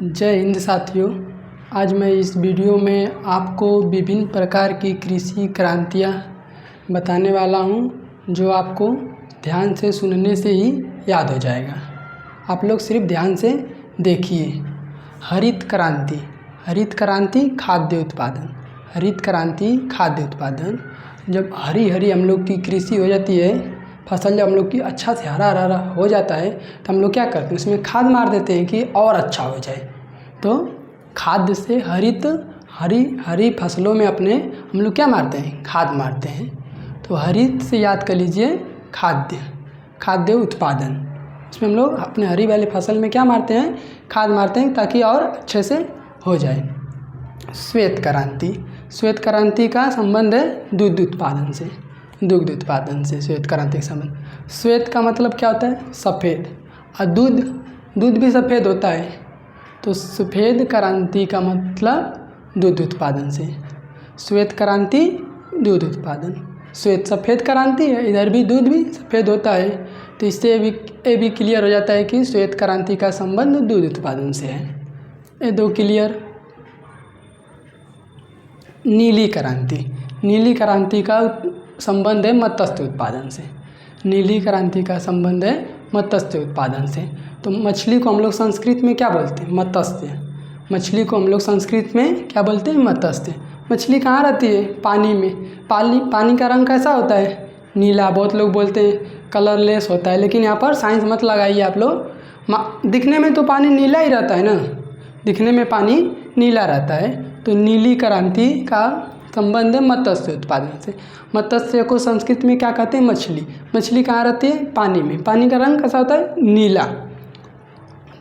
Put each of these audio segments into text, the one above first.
जय हिंद साथियों। आज मैं इस वीडियो में आपको विभिन्न प्रकार की कृषि क्रांतियाँ बताने वाला हूँ, जो आपको ध्यान से सुनने से ही याद हो जाएगा। आप लोग सिर्फ ध्यान से देखिए। हरित क्रांति। हरित क्रांति खाद्य उत्पादन। हरित क्रांति खाद्य उत्पादन। जब हरी हरी हम लोग की कृषि हो जाती है, फसल जब हम लोग की अच्छा से हरा हरा हो जाता है, तो हम लोग क्या करते हैं, उसमें खाद मार देते हैं कि और अच्छा हो जाए। तो खाद से हरी फसलों में अपने हम लोग क्या मारते हैं, खाद मारते हैं। तो हरित से याद कर लीजिए खाद्य उत्पादन। इसमें हम लोग अपने हरी वाली फसल में क्या मारते हैं, खाद मारते हैं, ताकि और अच्छे से हो जाए। श्वेत क्रांति। श्वेत क्रांति का संबंध है दुग्ध उत्पादन से। श्वेत क्रांति का संबंध, श्वेत का मतलब क्या होता है, सफ़ेद, और दूध भी सफ़ेद होता है। तो सफ़ेद क्रांति का मतलब दूध उत्पादन से। श्वेत क्रांति दूध उत्पादन, श्वेत सफ़ेद क्रांति है, इधर भी दूध भी सफ़ेद होता है। तो इससे ये भी क्लियर हो जाता है कि श्वेत क्रांति का संबंध दूध उत्पादन से है। ये दो क्लियर। नीली क्रांति। नीली क्रांति का संबंध है मत्स्य उत्पादन से। नीली क्रांति का संबंध है मत्स्य उत्पादन से। तो मछली को हम लोग संस्कृत में क्या बोलते हैं, मत्स्य। मछली को हम लोग संस्कृत में क्या बोलते हैं, मत्स्य। मछली कहाँ रहती है, पानी में। पानी का रंग कैसा होता है, नीला। बहुत लोग बोलते हैं कलरलेस होता है, लेकिन यहाँ पर साइंस मत लगाइए आप लोग। दिखने में तो पानी नीला ही रहता है ना, दिखने में पानी नीला रहता है। तो नीली क्रांति का संबंध है मत्स्य उत्पादन से। मत्स्य को संस्कृत में क्या कहते हैं, मछली। मछली कहाँ रहती है, पानी में। पानी का रंग कैसा होता है, नीला।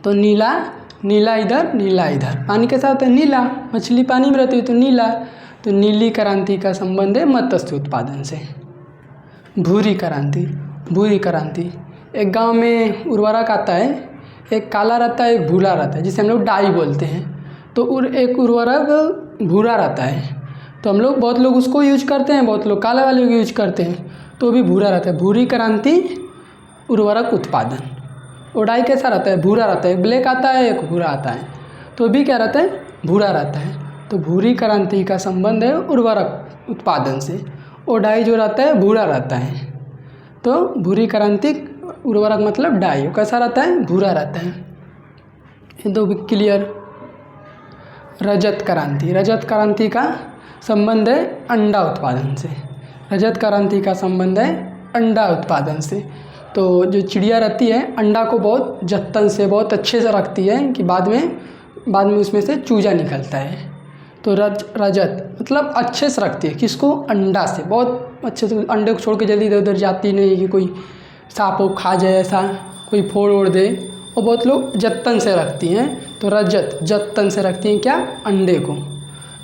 तो नीला इधर, नीला इधर। पानी कैसा होता है, नीला। मछली पानी में रहती है तो नीला। तो नीली क्रांति का संबंध है मत्स्य उत्पादन से। भूरी क्रांति। एक गांव में उर्वरक आता है, एक काला रहता है, एक भूरा रहता है, जिसे हम लोग डाई बोलते हैं। तो एक उर्वरक भूरा रहता है, तो हम लोग बहुत लोग उसको यूज करते हैं, बहुत लोग काला वाले को यूज करते हैं, तो भी भूरा रहता है। भूरी क्रांति उर्वरक उत्पादन। वो डाई कैसा रहता है, भूरा रहता है। ब्लैक आता है, एक भूरा आता है, तो भी क्या रहता है, भूरा रहता है। तो भूरी क्रांति का संबंध है उर्वरक उत्पादन से। वो डाई जो रहता है भूरा रहता है। तो भूरी क्रांति उर्वरक मतलब डाई, वो कैसा रहता है, भूरा रहता है। ये दो भी क्लियर। रजत क्रांति का संबंध है अंडा उत्पादन से। रजत क्रांति का संबंध है अंडा उत्पादन से। तो जो चिड़िया रहती है, अंडा को बहुत जतन से, बहुत अच्छे से रखती है कि बाद में उसमें से चूजा निकलता है। तो रजत मतलब अच्छे से रखती है, किसको, अंडा से। बहुत अच्छे से अंडे को छोड़ के जल्दी इधर उधर जाती नहीं कि कोई सांप वो खा जाए, ऐसा कोई फोड़ ओड़ दे। और बहुत लोग जतन से रखती हैं। तो जतन से रखती हैं क्या, अंडे को।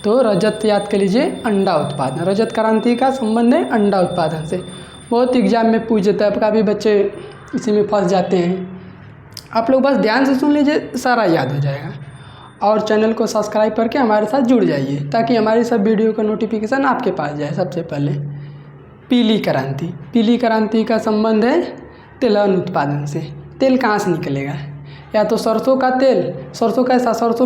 तो रजत याद कर लीजिए, अंडा उत्पादन। रजत क्रांति का संबंध है अंडा उत्पादन से। बहुत एग्जाम में पूछ देता है, काफ़ी बच्चे इसी में फंस जाते हैं। आप लोग बस ध्यान से सुन लीजिए, सारा याद हो जाएगा। और चैनल को सब्सक्राइब करके हमारे साथ जुड़ जाइए, ताकि हमारी सब वीडियो का नोटिफिकेशन आपके पास जाए सबसे पहले। पीली क्रांति का संबंध है तिलहन उत्पादन से। तेल कहाँ से निकलेगा, या तो सरसों का तेल। सरसों कैसा, सरसों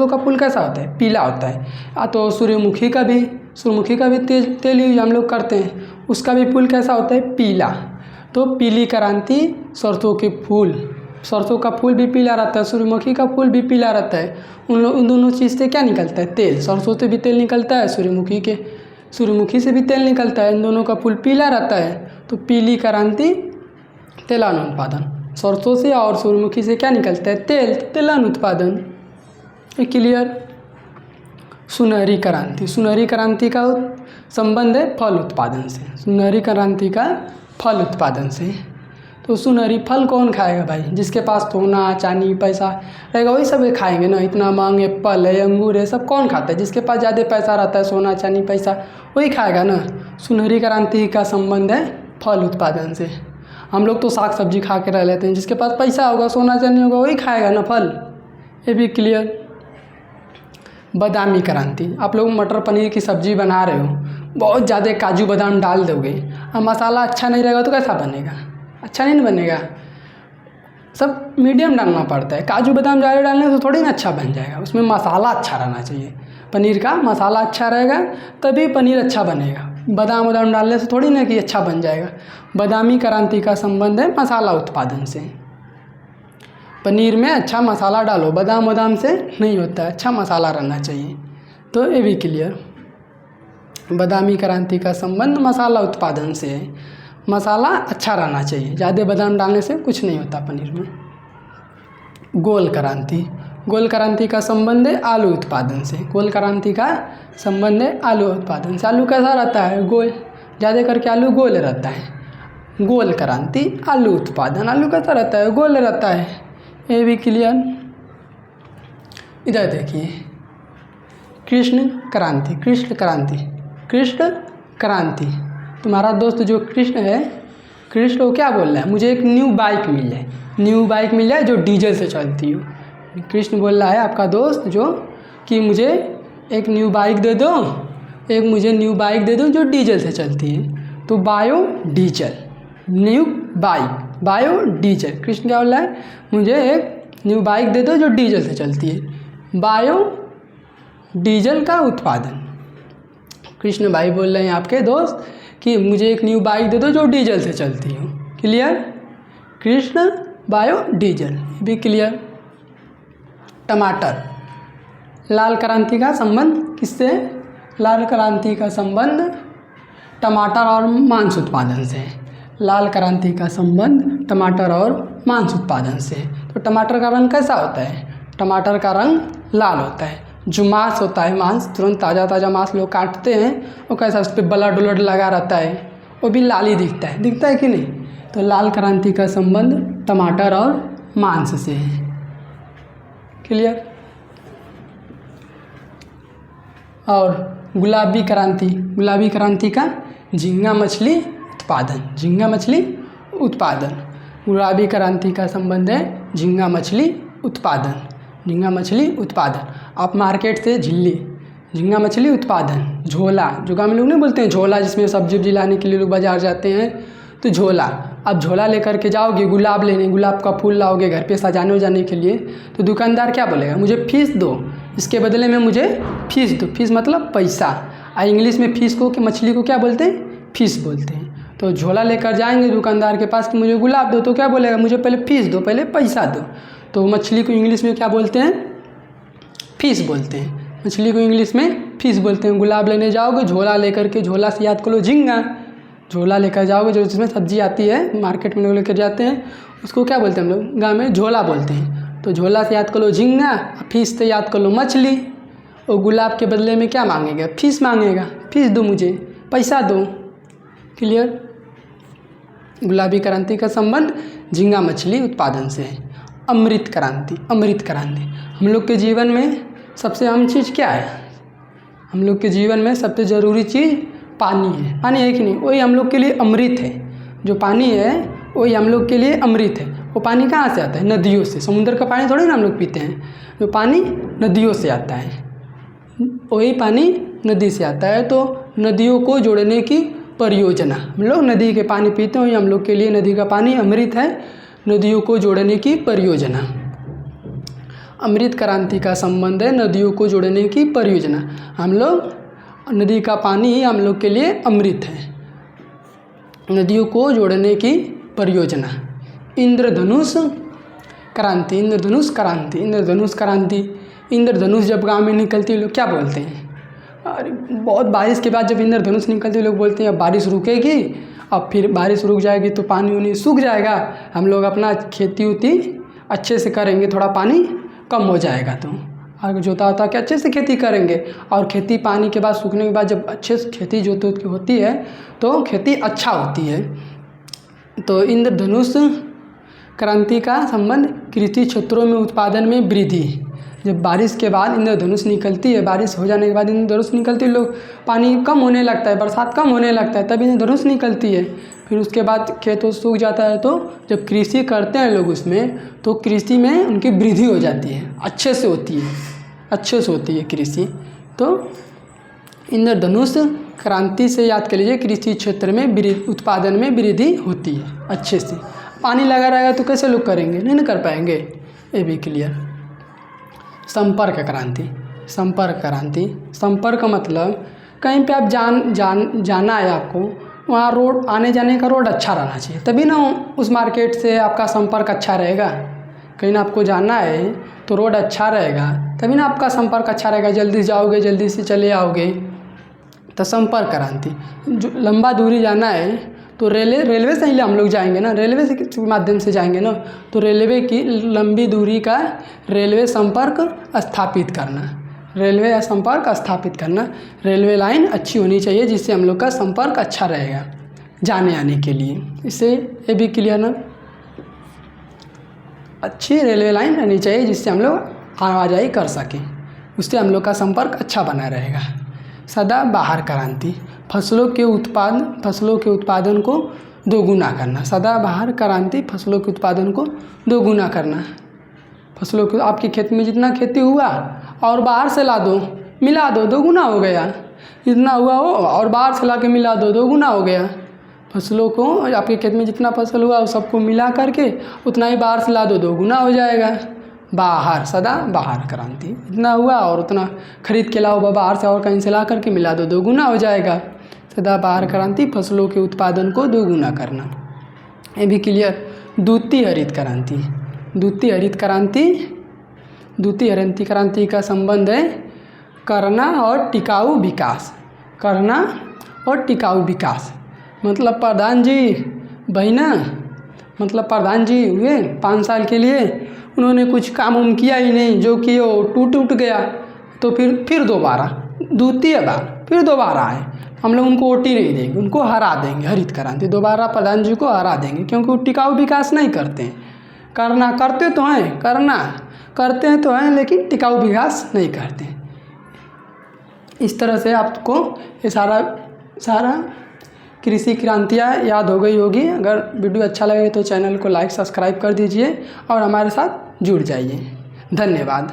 का फूल कैसा होता है, पीला होता है। या तो सूर्यमुखी का भी तेल यूज हम लोग करते हैं, उसका भी फूल कैसा होता है, पीला। तो पीली क्रांति सरसों का फूल भी पीला रहता है, सूर्यमुखी का फूल भी पीला रहता है। उन दोनों चीज़ से क्या निकलता है, तेल। सरसों से भी तेल निकलता है, सूर्यमुखी से भी तेल निकलता है। इन दोनों का फूल पीला रहता है। तो पीली क्रांति तिलहन उत्पादन। सरसों से और सूर्यमुखी से क्या निकलता है, तेल, तिलहन उत्पादन। क्लियर। सुनहरी क्रांति का संबंध है फल उत्पादन से। सुनहरी क्रांति का फल उत्पादन से। तो सुनहरी फल कौन खाएगा भाई, जिसके पास सोना चांदी पैसा रहेगा वही सब खाएंगे ना। इतना महंगे एप्पल है, अंगूर है, सब कौन खाता है, जिसके पास ज़्यादा पैसा रहता है, सोना चांदी पैसा, वही खाएगा ना। सुनहरी क्रांति का संबंध है फल उत्पादन से। हम लोग तो साग सब्जी खा के रह लेते हैं, जिसके पास पैसा होगा, सोना चांदी होगा, वही खाएगा ना फल। ये भी क्लियर। बादामी क्रांति। आप लोग मटर पनीर की सब्ज़ी बना रहे हो, बहुत ज़्यादा काजू बादाम डाल दोगे, अब मसाला अच्छा नहीं रहेगा तो कैसा बनेगा, अच्छा नहीं बनेगा। सब मीडियम डालना पड़ता है। काजू बादाम ज़्यादा डालने से थोड़ी ना अच्छा बन जाएगा, उसमें मसाला अच्छा रहना चाहिए। पनीर का मसाला अच्छा रहेगा तभी पनीर अच्छा बनेगा। बादाम वादाम डालने से थोड़ी ना कि अच्छा बन जाएगा। बादामी क्रांति का संबंध है मसाला उत्पादन से। पनीर में अच्छा मसाला डालो, बादाम वादाम से नहीं होता है, अच्छा मसाला रहना चाहिए। तो ये भी क्लियर। बादामी क्रांति का संबंध मसाला उत्पादन से है। मसाला अच्छा रहना चाहिए, ज़्यादा बादाम डालने से कुछ नहीं होता पनीर में। गोल क्रांति, गोल क्रांति का संबंध है आलू उत्पादन से। गोल क्रांति का संबंध है आलू उत्पादन से। आलू कैसा रहता है? गोल, ज़्यादा करके आलू गोल रहता है। गोल क्रांति आलू उत्पादन, आलू कैसा रहता है? गोल रहता है। ये भी क्लियर। इधर देखिए, कृष्ण क्रांति, कृष्ण क्रांति, कृष्ण क्रांति। तुम्हारा दोस्त जो कृष्ण है, कृष्ण वो क्या बोल रहा है? मुझे एक न्यू बाइक मिल जाए, न्यू बाइक मिल जाए जो डीजल से चलती हो। कृष्ण बोल रहा है आपका दोस्त जो कि मुझे एक न्यू बाइक दे दो, एक मुझे न्यू बाइक दे दो जो डीजल से चलती है। तो bio diesel, new bike, bio diesel. Krishna क्या बोल रहा है? मुझे एक न्यू बाइक दे दो जो डीजल से चलती है। बायो डीजल का उत्पादन। कृष्ण भाई बोल रहे हैं आपके दोस्त कि मुझे एक न्यू बाइक दे दो जो डीजल से चलती हो। क्लियर? कृष्ण बायो डीजल भी क्लियर। टमाटर, लाल क्रांति का संबंध किससे? लाल क्रांति का संबंध टमाटर और मांस उत्पादन से। लाल क्रांति का संबंध टमाटर और मांस उत्पादन से। तो टमाटर का रंग कैसा होता है? टमाटर का रंग लाल होता है। जो मांस होता है, मांस तुरंत ताज़ा ताज़ा मांस लोग काटते हैं, वो कैसा, उस पर ब्लड उलड लगा रहता है, वो भी लाल ही दिखता है, दिखता है कि नहीं? तो लाल क्रांति का संबंध टमाटर और मांस से है। क्लियर? और गुलाबी क्रांति, गुलाबी क्रांति का झींगा मछली उत्पादन, झींगा मछली उत्पादन। गुलाबी क्रांति का संबंध है झींगा मछली उत्पादन, झींगा मछली उत्पादन। आप मार्केट से झिल्ली, झींगा मछली उत्पादन, झोला, जो गाँव में लोग नहीं बोलते हैं झोला, जिसमें सब्जी उब्जी लाने के लिए लोग बाजार जाते हैं, तो झोला। आप झोला लेकर के जाओगे गुलाब लेने, गुलाब का फूल लाओगे घर पे सजाने उजाने के लिए, तो दुकानदार क्या बोलेगा? मुझे फीस दो, इसके बदले में मुझे फीस दो। फीस मतलब पैसा। और इंग्लिश में फीस को, कि मछली को क्या बोलते हैं? फीस बोलते हैं। तो झोला लेकर जाएंगे दुकानदार के पास कि मुझे गुलाब दो, तो क्या बोलेगा? मुझे पहले फीस दो, पहले पैसा दो। तो मछली को इंग्लिश में क्या बोलते हैं? फीस बोलते हैं। मछली को इंग्लिश में फीस बोलते हैं। गुलाब लेने जाओगे झोला लेकर के, झोला से याद करो झींगा, झोला लेकर जाओगे जो जिसमें सब्जी आती है, मार्केट में लोग लेकर जाते हैं, उसको क्या बोलते हैं हम लोग गाँव में? झोला बोलते हैं। तो झोला से याद करो झींगा, फीस से याद कर लो मछली। और गुलाब के बदले में क्या मांगेगा? फीस मांगेगा, फीस दो मुझे, पैसा दो। क्लियर? गुलाबी क्रांति का संबंध झींगा मछली उत्पादन से है। अमृत क्रांति, अमृत क्रांति। हम लोग के जीवन में सबसे अहम चीज़ क्या है? हम लोग के जीवन में सबसे ज़रूरी चीज़ पानी है। पानी है कि नहीं? वही हम लोग के लिए अमृत है। जो पानी है वही हम लोग के लिए अमृत है। वो पानी कहाँ से आता है? नदियों से। समुद्र का पानी थोड़ी ना हम लोग पीते हैं, जो पानी नदियों से आता है, वही पानी नदी से आता है। तो नदियों को जोड़ने की परियोजना, हम लोग नदी के पानी पीते हैं, हम लोग के लिए नदी का पानी अमृत है। नदियों को जोड़ने की परियोजना, अमृत क्रांति का संबंध है नदियों को जोड़ने की परियोजना। हम लोग, नदी का पानी ही हम लोग के लिए अमृत है। नदियों को जोड़ने की परियोजना। इंद्रधनुष क्रांति, इंद्रधनुष क्रांति, इंद्रधनुष क्रांति। इंद्रधनुष जब गाँव में निकलती है लोग क्या बोलते हैं? अरे बहुत बारिश के बाद जब इंद्रधनुष निकलती है लोग बोलते हैं अब बारिश रुकेगी, अब फिर बारिश रुक जाएगी तो पानी उनी सूख जाएगा, हम लोग अपना खेती उती अच्छे से करेंगे, थोड़ा पानी कम हो जाएगा तो आगे जोता होता कि अच्छे से खेती करेंगे। और खेती पानी के बाद सूखने के बाद जब अच्छे से खेती जोत की होती है तो खेती अच्छा होती है। तो इंद्रधनुष क्रांति का संबंध कृषि क्षेत्रों में उत्पादन में वृद्धि। जब बारिश के बाद इंद्रधनुष निकलती है, बारिश हो जाने के बाद इंद्रधनुष निकलती है, लोग पानी कम होने लगता है, बरसात कम होने लगता है, तब इंद्रधनुष निकलती है। फिर उसके बाद खेत सूख जाता है, तो जब कृषि करते हैं लोग उसमें, तो कृषि में उनकी वृद्धि हो जाती है, अच्छे से होती है, अच्छे से होती है कृषि। तो इंद्रधनुष क्रांति से याद कर लीजिए, कृषि क्षेत्र में उत्पादन में वृद्धि होती है अच्छे से। पानी लगा रहेगा तो कैसे लोग करेंगे, नहीं ना कर पाएंगे। ये भी क्लियर। संपर्क क्रांति। संपर्क क्रांति, संपर्क मतलब कहीं पे आप जाना है आपको, वहाँ रोड आने जाने का रोड अच्छा रहना चाहिए, तभी ना उस मार्केट से आपका संपर्क अच्छा रहेगा। कहीं ना आपको जाना है तो रोड अच्छा रहेगा, तभी ना आपका संपर्क अच्छा रहेगा, जल्दी जाओगे जल्दी से चले आओगे। तो संपर्क क्रांति, जो लंबा दूरी जाना है तो रेलवे से ही हम लोग जाएंगे ना, रेलवे के माध्यम से जाएंगे ना, तो रेलवे की लंबी दूरी का रेलवे संपर्क स्थापित करना, रेलवे संपर्क स्थापित करना। रेलवे लाइन अच्छी होनी चाहिए जिससे हम लोग का संपर्क अच्छा रहेगा जाने आने के लिए। इससे ये भी क्लियर ना, अच्छी रेलवे लाइन रहनी चाहिए जिससे हम लोग आवाजाही कर सकें, उससे हम लोग का संपर्क अच्छा बना रहेगा। सदाबहार क्रांति, फसलों के उत्पादन को दोगुना करना। सदाबहार क्रांति, फसलों के उत्पादन को दोगुना करना। फसलों को आपके खेत में जितना खेती हुआ और बाहर से ला दो, मिला दो, दोगुना हो गया। जितना हुआ हो और बाहर से ला के मिला दो, दोगुना हो गया। फसलों को आपके खेत में जितना फसल हुआ उस सबको मिला करके उतना ही बाहर से ला दो, दोगुना हो जाएगा। बाहर, सदा बाहर क्रांति, इतना हुआ और उतना खरीद के लाओ बाहर से और कहीं से ला करके मिला दो, दोगुना हो जाएगा। सदा बाहर क्रांति, फसलों के उत्पादन को दोगुना करना। ये भी क्लियर। द्वितीय हरित क्रांति। द्वितीय हरित क्रांति, द्वितीय हरित क्रांति का संबंध है करना और टिकाऊ विकास। करना और टिकाऊ विकास मतलब प्रधान जी बहिना, मतलब प्रधान जी हुए 5 साल के लिए, उन्होंने कुछ काम उम किया ही नहीं, जो कि वो टूट गया, तो फिर दोबारा द्वितीय बार फिर दोबारा आए, हम लोग उनको वोट ही नहीं देंगे, उनको हरा देंगे। हरित क्रांति, दोबारा प्रधान जी को हरा देंगे, क्योंकि वो टिकाऊ विकास नहीं करते हैं। करना करते तो हैं, करना करते हैं तो हैं, लेकिन टिकाऊ विकास नहीं करते। इस तरह से आपको ये सारा कृषि क्रांतियाँ याद हो गई होगी। अगर वीडियो अच्छा लगे तो चैनल को लाइक सब्सक्राइब कर दीजिए और हमारे साथ जुड़ जाइए। धन्यवाद।